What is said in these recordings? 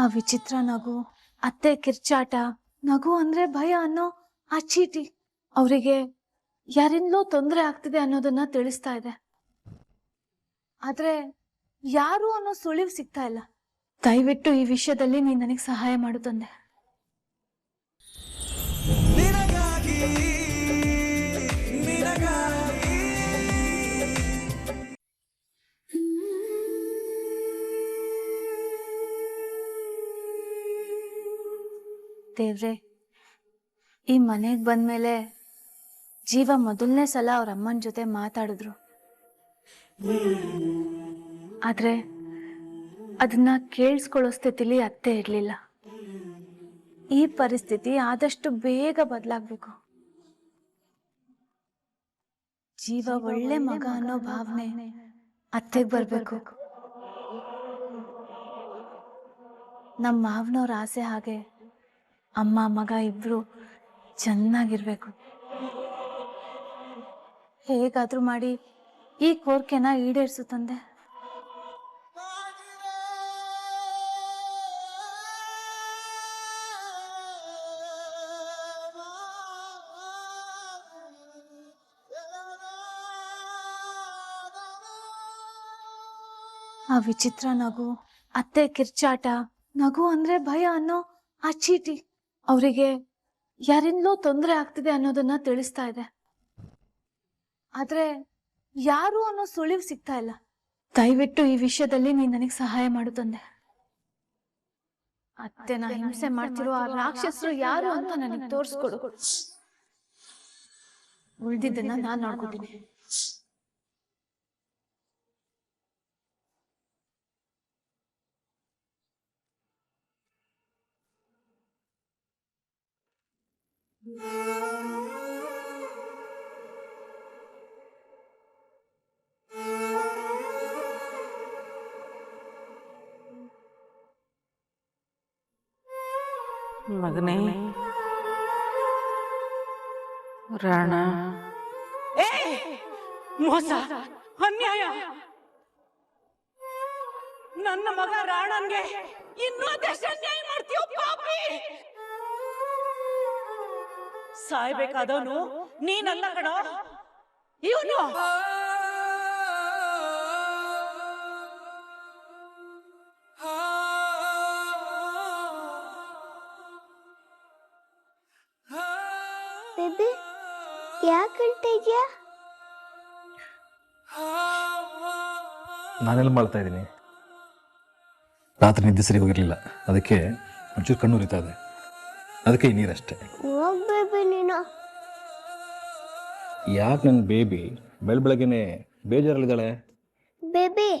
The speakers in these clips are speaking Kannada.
ಆ ವಿಚಿತ್ರ ನಗು, ಅತ್ತೆ ಕಿರ್ಚಾಟ, ನಗು ಅಂದ್ರೆ ಭಯ ಅನ್ನೋ ಆ ಚೀಟಿ ಅವರಿಗೆ ಯಾರಿಂದಲೋ ತೊಂದರೆ ಆಗ್ತಿದೆ ಅನ್ನೋದನ್ನ ತಿಳಿಸ್ತಾ ಇದೆ. ಆದ್ರೆ ಯಾರು ಅನ್ನೋ ಸುಳಿವು ಸಿಗ್ತಾ ಇಲ್ಲ. ದಯವಿಟ್ಟು ಈ ವಿಷಯದಲ್ಲಿ ನೀನ್ ನನಗೆ ಸಹಾಯ ಮಾಡು ತಂದೆ. ದೇವ್ರೆ, ಈ ಮನೆಗೆ ಬಂದ್ಮೇಲೆ ಜೀವ ಮೊದಲನೇ ಸಲ ಅವ್ರ ಅಮ್ಮನ ಜೊತೆ ಮಾತಾಡಿದ್ರು. ಆದ್ರೆ ಅದನ್ನ ಕೇಳಿಸ್ಕೊಳ್ಳೋ ಸ್ಥಿತಿಲಿ ಅತ್ತೆ ಇರ್ಲಿಲ್ಲ. ಈ ಪರಿಸ್ಥಿತಿ ಆದಷ್ಟು ಬೇಗ ಬದಲಾಗ್ಬೇಕು. ಜೀವ ಒಳ್ಳೆ ಮಗ ಅನ್ನೋ ಭಾವನೆ ಅತ್ತೆಗೆ ಬರ್ಬೇಕು. ನಮ್ಮ ಮಾವನವ್ರ ಆಸೆ ಹಾಗೆ ಅಮ್ಮ ಮಗ ಇಬ್ರು ಚೆನ್ನಾಗಿರ್ಬೇಕು. ಹೇಗಾದ್ರೂ ಮಾಡಿ ಈ ಕೋರಿಕೆನ ಈಡೇರಿಸು ತಂದೆ. ಆ ವಿಚಿತ್ರ ನಗು, ಅತ್ತೆ ಕಿರ್ಚಾಟ, ನಗು ಅಂದ್ರೆ ಭಯ ಅನ್ನೋ ಆ ಚೀಟಿ ಅವರಿಗೆ ಯಾರಿಂದಲೋ ತೊಂದರೆ ಆಗ್ತಿದೆ ಅನ್ನೋದನ್ನ ತಿಳಿಸ್ತಾ ಇದೆ. ಆದ್ರೆ ಯಾರು ಅನ್ನೋ ಸುಳಿವು ಸಿಗ್ತಾ ಇಲ್ಲ. ದಯವಿಟ್ಟು ಈ ವಿಷಯದಲ್ಲಿ ನೀನ್ ನನಗೆ ಸಹಾಯ ಮಾಡು ತಂದೆ. ಅತ್ತೆನ ಹಿಂಸೆ ಮಾಡ್ತಿರೋ ಆ ರಾಕ್ಷಸರು ಯಾರು ಅಂತ ನನಗೆ ತೋರಿಸ್ಕೊಡು. ಉಳಿದಿದ್ದನ್ನ ನಾನ್ ನೋಡ್ಕೊತೀನಿ. ಮಗನೇ ರಾಣ, ಮೋಸ, ಅನ್ಯಾಯ. ನನ್ನ ಮಗ ರಾಣನ್ಗೆ ಇನ್ನೂ ಅದೆಷ್ಟು ಅನ್ಯಾಯ ಮಾಡ್ತೀಯೋ ಪಾಪಿ. ಸಾಯ್ಬೇಕಾದವನು ನೀನಲ್ಲ ಕಣೋ, ಇವನು. ಬೇಬಿ ಯಾಕೆ ಹೇಳ್ತಾ ಇದೀಯಾ? ನಾನೆಲ್ಲ ಮಾಡ್ತಾ ಇದ್ದೀನಿ. ರಾತ್ರಿ ನಿದ್ದೆ ಸರಿ ಹೋಗಿರಲಿಲ್ಲ, ಅದಕ್ಕೆ ಒಂಚೂರು ಕಣ್ಣು ಉರಿತಾ ಇದೆ. ಅದಕ್ಕೆ ಈ ನೀರಷ್ಟೇ. ಹೋಗ್ಬೇಬಿ ನೀನು. ಯಾಕೆ ನನ್ನ ಬೇಬಿ ಬೆಳಗ್ಗೆನೆ ಬೇಜಾರಲ್ಲಿದ್ದಾಳೆ? ಬೇಬಿ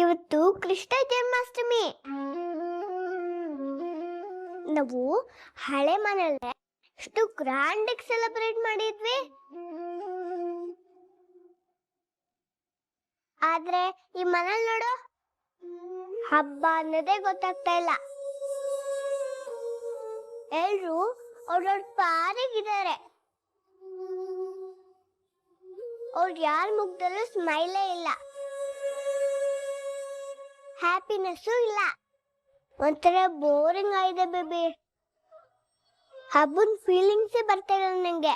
ಇವತ್ತು ಕೃಷ್ಣ ಜನ್ಮಾಷ್ಟಮಿ. ನಾವು ಹಳೆ ಮನೆಯಲ್ಲೇ ಎಷ್ಟು ಗ್ರ್ಯಾಂಡ್ ಆಗಿ ಸೆಲೆಬ್ರೇಟ್ ಮಾಡಿದ್ವಿ. ಆದ್ರೆ ಈ ಮನೇಲಿ ನೋಡು, ಹಬ್ಬ ಅನ್ನೋದೇ ಗೊತ್ತಾಗ್ತಾ ಇಲ್ಲ. ಎಲ್ರು ಅವ್ರವ್ರ ಪಾರಿಗಿದ್ದಾರೆ. ಅವ್ರ ಯಾರ ಮುಖದಲ್ಲೂ ಸ್ಮೈಲೇ ಇಲ್ಲ, ಹ್ಯಾಪಿನೆಸ್ಸು ಇಲ್ಲ. ಒಂಥರ ಬೋರಿಂಗ್ ಆಗಿದೆ ಬೇಬಿ. ಹಬ್ಬದ ಫೀಲಿಂಗ್ಸೇ ಬರ್ತಾ ಇಲ್ಲ ನಂಗೆ.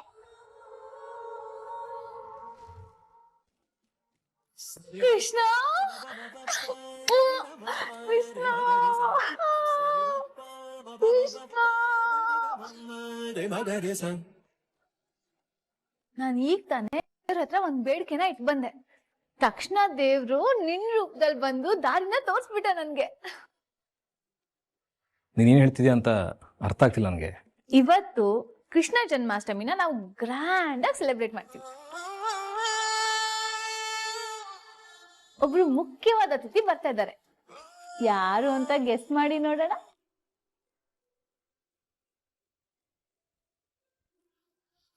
ಕೃಷ್ಣ, ಕೃಷ್ಣ, ನಾನು ಈಗ ತಾನೇ ದೇವ್ರ ಹತ್ರ ಒಂದ್ ಬೇಡಿಕೆನ ಇಟ್ ಬಂದೆ. ತಕ್ಷಣ ದೇವ್ರು ನಿನ್ ರೂಪದಲ್ಲಿ ಬಂದು ದಾರಿನ ತೋರ್ಸ್ಬಿಟ್ಟ ನನ್ಗೆ. ನೀನೇನು ಹೇಳ್ತಿದ್ಯಾ ಅಂತ ಅರ್ಥ ಆಗ್ತಿಲ್ಲ ನನಗೆ. ಇವತ್ತು ಕೃಷ್ಣ ಜನ್ಮಾಷ್ಟಮಿನ ನಾವು ಗ್ರ್ಯಾಂಡ್ ಆಗಿ ಸೆಲೆಬ್ರೇಟ್ ಮಾಡ್ತೀವಿ. ಒಬ್ರು ಮುಖ್ಯವಾದ ಅತಿಥಿ ಬರ್ತಾ ಇದ್ದಾರೆ. ಯಾರು ಅಂತ ಗೆಸ್ ಮಾಡಿ ನೋಡೋಣ.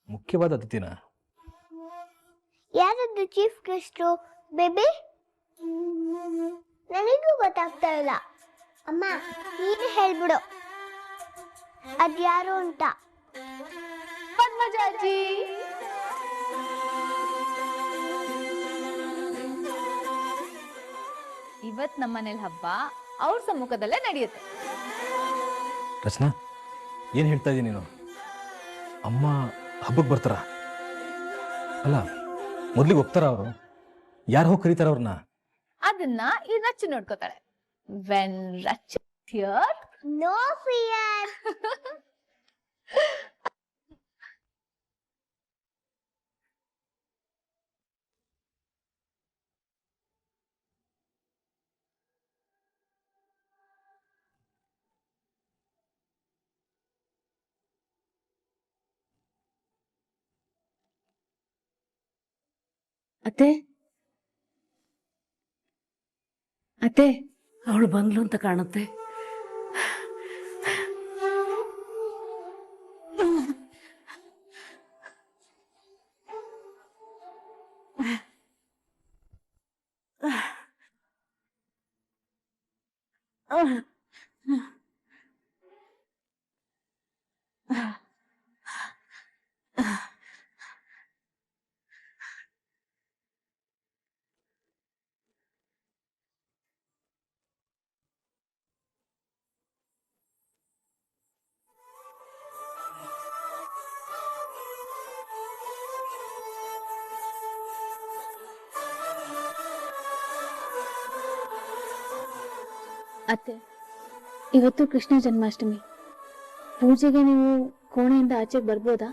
ಮುಖ್ಯವಾದ ಅತಿಥಿನ? ಯಾರದ್ದು ಚೀಫ್ ಗೆಸ್ಟು ಬೇಬಿ? ನನಗೂ ಗೊತ್ತಾಗ್ತಾ ಇಲ್ಲ. ಅಮ್ಮ ನೀನು ಹೇಳ್ಬಿಡು ಅದ್ಯಾರು ಅಂತ. ಪದ್ಮಜಾಜಿ. ಇವತ್ ನಮ್ಮನೇಲಿ ಹಬ್ಬ ಅವ್ರ ಸಮ್ಮುಖದಲ್ಲೇ ನಡೆಯುತ್ತೆ. ರಚನಾ, ಏನು ಹೇಳ್ತಾ ಇದ್ದೀನಿ ನೀನು? ಅಮ್ಮ ಹಬ್ಬಕ್ಕೆ ಬರ್ತಾರ? ಅಲ್ಲ, ಮೊದ್ಲಿಗೆ ಒಪ್ತಾರ ಅವರು? ಯಾರು ಹೋಗಿ ಕರೀತಾರ ಅವ್ರನ್ನ? ಅದನ್ನ ಈ ರಚ್ಚು ನೋಡ್ಕೋತಾಳೆ. When Rach here, no fear. ಅತ್ತೆ ಅತ್ತೆ, ಅವಳು ಬಂದ್ಲು ಅಂತ ಕಾಣುತ್ತೆ. ಅತ್ತೆ, ಇವತ್ತು ಕೃಷ್ಣ ಜನ್ಮಾಷ್ಟಮಿ. ಪೂಜೆಗೆ ನೀವು ಕೋಣೆಯಿಂದ ಆಚೆಗೆ ಬರ್ಬೋದಾ?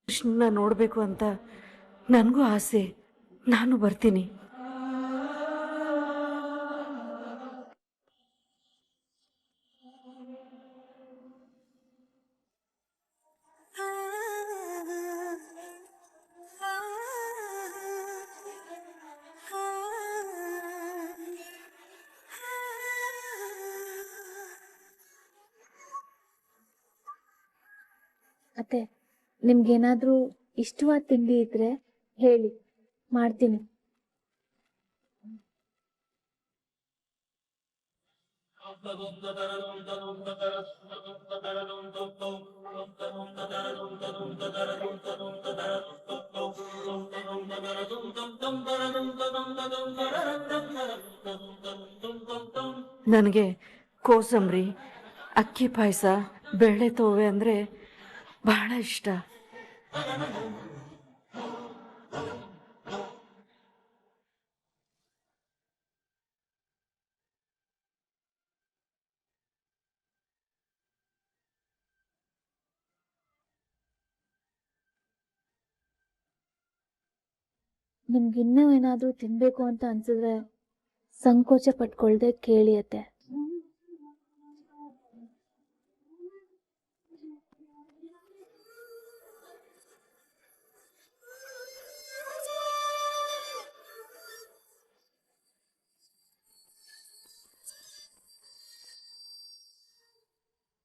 ಕೃಷ್ಣನ ನೋಡಬೇಕು ಅಂತ ನನಗೂ ಆಸೆ. ನಾನು ಬರ್ತೀನಿ. ಅತ್ತೆ, ನಿಮ್ಗೇನಾದ್ರೂ ಇಷ್ಟವಾದ ತಿಂಡಿ ಇದ್ರೆ ಹೇಳಿ, ಮಾಡ್ತೀನಿ. ನನಗೆ ಕೋಸಂಬರಿ, ಅಕ್ಕಿ ಪಾಯಸ, ಬೇಳೆ ತೋವೆ ಅಂದರೆ ಬಹಳ ಇಷ್ಟ. ನಿಮ್ಗಿನ್ನೂ ಏನಾದ್ರೂ ತಿನ್ಬೇಕು ಅಂತ ಅನ್ಸಿದ್ರೆ ಸಂಕೋಚ ಪಟ್ಕೊಳ್ದೆ ಕೇಳಿ ಅತ್ತೆ.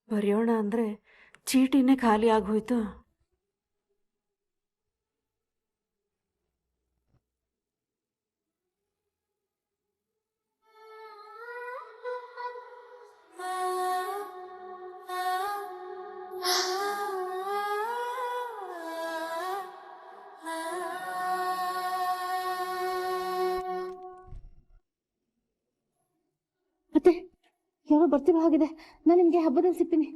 ಬರೆಯೋಣ ಅಂದರೆ ಚೀಟಿನೇ ಖಾಲಿ ಆಗೋಯ್ತು. ಮತ್ತೆ ಯಾರೋ ಬರ್ತಿರೋ ಹಾಗಿದೆ. ನಾನು ನಿಮ್ಗೆ ಹಬ್ಬದಲ್ಲಿ ಸಿಗ್ತೀನಿ.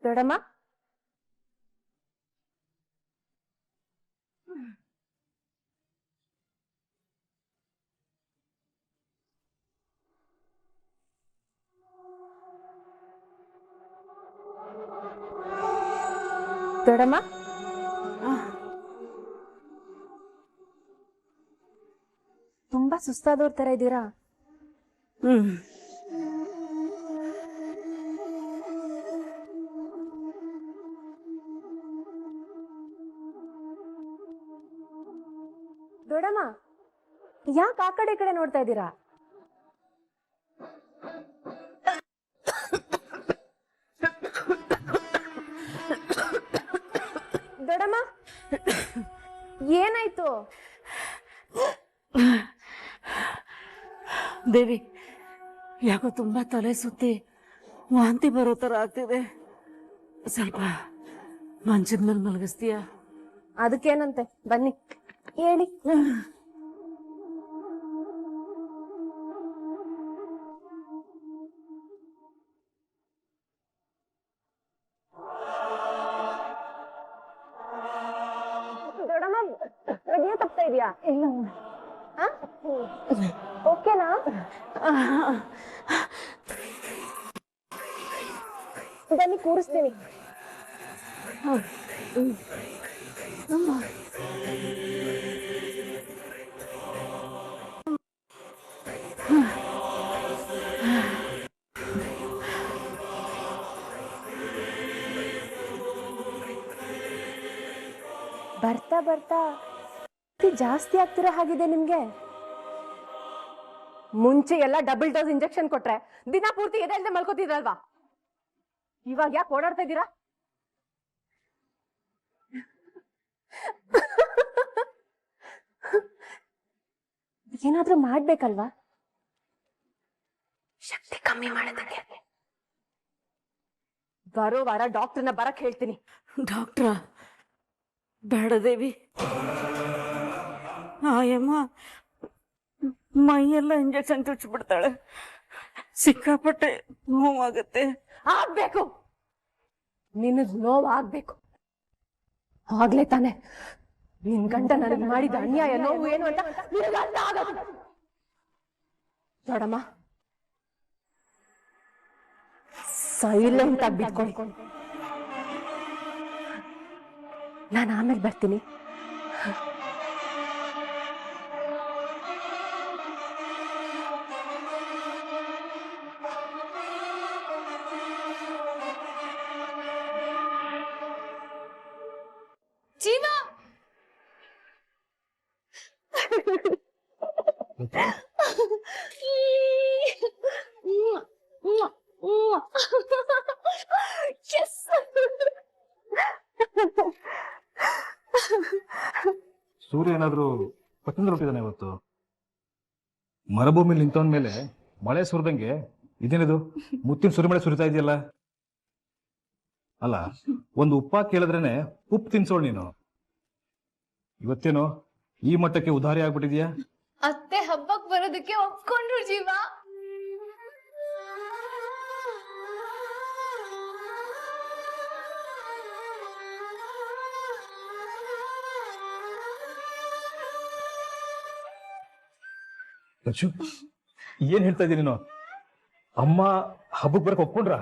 ದೊಡಮ್ಮ, ದೊಡಮ್ಮ ತುಂಬಾ ಸುಸ್ತಾದವ್ರ ತರ ಇದ್ದೀರಾ. ಹ್ಮ್ ದೊಡಮ್ಮ ಯಾಕೆ ಆ ಕಡೆ ಈ ಕಡೆ ನೋಡ್ತಾ ಇದ್ದೀರಾ? ದೊಡಮ್ಮ ಏನಾಯ್ತು? ದೇವಿ, ಯಾಕೋ ತುಂಬಾ ತಲೆ ಸುತ್ತಿ ವಾಂತಿ ಬರೋ ತರ ಆಗ್ತಿದೆ. ಸ್ವಲ್ಪ ಮಂಚದ ಮೇಲೆ ಮಲಗಿಸ್ತೀಯಾ? ಅದಕ್ಕೇನಂತೆ, ಬನ್ನಿ ಹೇಳಿ. ದೊಡಮ್ಮ ಪ್ರಜ್ಞೆ ತಪ್ತಾ ಇದೆಯಾ? ಓಕೆನಾ? ಬನ್ನಿ ಕೂರಿಸ್ತೀನಿ. ಬರ್ತಾ ಬರ್ತಾ ಜಾಸ್ತಿ ಆಗ್ತಿರೋ ಹಾಗಿದೆ ನಿಮ್ಗೆ. ಮುಂಚೆ ಎಲ್ಲ ಡಬಲ್ ಡೋಸ್ ಇಂಜೆಕ್ಷನ್ ಕೊಟ್ರೆ ದಿನ ಪೂರ್ತಿ ಎದೆ ಮಲ್ಕೋತಿದ್ರಲ್ವಾ? ಇವಾಗ ಯಾಕೆ ಓಡಾಡ್ತಾ ಇದ್ದೀರಾ? ಏನಾದ್ರೂ ಮಾಡ್ಬೇಕಲ್ವಾ? ಶಕ್ತಿ ಕಮ್ಮಿ ಮಾಡೋದಕ್ಕೆ ಬರೋ ವಾರ ಡಾಕ್ಟರ್ನ ಬರಕ್ ಹೇಳ್ತೀನಿ. ಡಾಕ್ಟ್ರ ಬೇಡ ದೇವಿ, ಆಯಮ್ಮ ಮೈಯೆಲ್ಲ ಇಂಜೆಕ್ಷನ್ ಚುಚ್ಚಿಬಿಡ್ತಾಳೆ. ಸಿಕ್ಕಾಪಟ್ಟೆ ನೋವಾಗುತ್ತೆ. ಆಗ್ಬೇಕು, ನಿನಗ್ ನೋವು ಆಗ್ಬೇಕು. ಆಗ್ಲೇ ತಾನೆ ನಿನ್ ಗಂಡ ನನಗೆ ಮಾಡಿದ ಅನ್ಯಾಯ ನೋವು ಏನು ಅಂತ ನಿನಗೆ ಅರ್ಥ ಆಗೋದು. ನೋಡಮ್ಮ, ಸೈಲೆಂಟ್ ಆಗಿ ಬಿಟ್ಕೊಂಡು ನಾನು ಆಮೇಲೆ ಬರ್ತೀನಿ. ಜೀವ ಸೂರ್ಯ ಏನಾದ್ರೂ ಪಟ್ಟಣದಲ್ಲಿ ಹುಟ್ಟಿದಾನೆ ಇವತ್ತು? ಮರುಭೂಮಿಲಿ ನಿಂತವನ್ ಮೇಲೆ ಮಳೆ ಸುರಿದಂಗೆ ಇದೇನಿದು ಮುತ್ತಿನ ಸುರಿಮಳೆ ಸುರಿತಾ ಇದೆಯಲ್ಲ? ಅಲ್ಲ, ಒಂದು ಉಪ್ಪ ಕೇಳಿದ್ರೇನೆ ಉಪ್ಪು ತಿನ್ಸೋಳು ನೀನು. ಇವತ್ತೇನೋ ಈ ಮಟ್ಟಕ್ಕೆ ಉದಾರಿ ಆಗ್ಬಿಟ್ಟಿದ್ಯಾ? ಅತ್ತೆ ಹಬ್ಬಕ್ ಬರೋದಕ್ಕೆ ಒಪ್ಕೊಂಡ್ರು ಜೀವ. ಲಕ್ಷ್ಮಿ, ಏನ್ ಹೇಳ್ತಾ ಇದೀಯ ನೀನು? ಅಮ್ಮ ಹಬ್ಬಕ್ ಬರಕ್ ಒಪ್ಕೊಂಡ್ರ?